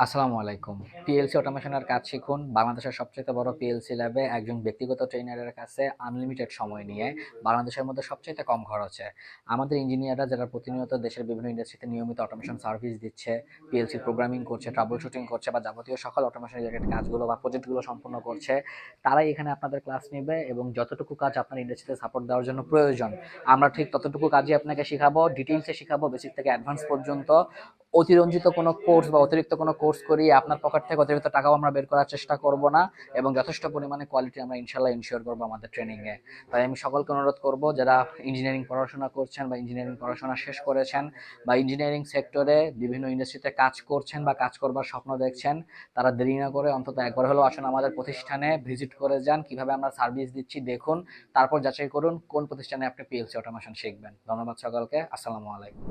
আসসালামু আলাইকুম। পিএলসি অটোমেশনের কাজ শিখুন। বাংলাদেশের সবচাইতে বড় পিএলসি ল্যাবে একজন ব্যক্তিগত ট্রেইনারের কাছে আনলিমিটেড সময় নিয়ে বাংলাদেশের মধ্যে সবচাইতে কম খরচে। আমাদের ইঞ্জিনিয়াররা যারা প্রতিনিয়ত দেশের বিভিন্ন ইন্ডাস্ট্রিতে নিয়মিত অটোমেশন সার্ভিস দিচ্ছে, পিএলসি প্রোগ্রামিং করছে, ট্রাবল শুটিং করছে বা যাবতীয় সকল অটোমেশন রিলেটেড কাজগুলো বা প্রজেক্টগুলো সম্পূর্ণ করছে, তারাই এখানে আপনাদের ক্লাস নিবে এবং যতটুকু কাজ আপনার ইন্ডাস্ট্রিতে সাপোর্ট দেওয়ার জন্য প্রয়োজন, আমরা ঠিক ততটুকু কাজই আপনাকে শিখাবো, ডিটেইলসে শিখাবো, বেসিক থেকে অ্যাডভান্স পর্যন্ত। অতিরঞ্জিত কোনো কোর্স বা অতিরিক্ত কোনো কোর্স করিয়ে আপনার পকেট থেকে অতিরিক্ত টাকাও আমরা বের করার চেষ্টা করব না এবং যথেষ্ট পরিমাণে কোয়ালিটি আমরা ইনশাল্লাহ ইনশিওর করবো আমাদের ট্রেনিংয়ে। তাই আমি সকলকে অনুরোধ করব, যারা ইঞ্জিনিয়ারিং পড়াশোনা করছেন বা ইঞ্জিনিয়ারিং পড়াশোনা শেষ করেছেন বা ইঞ্জিনিয়ারিং সেক্টরে বিভিন্ন ইন্ডাস্ট্রিতে কাজ করছেন বা কাজ করবার স্বপ্ন দেখছেন, তারা দেরি না করে অন্তত একবার হলেও আসুন আমাদের প্রতিষ্ঠানে, ভিজিট করে যান, কিভাবে আমরা সার্ভিস দিচ্ছি দেখুন, তারপর যাচাই করুন কোন প্রতিষ্ঠানে আপনি পিএলসি অটোমেশন শিখবেন। ধন্যবাদ সকলকে। আসসালামু আলাইকুম।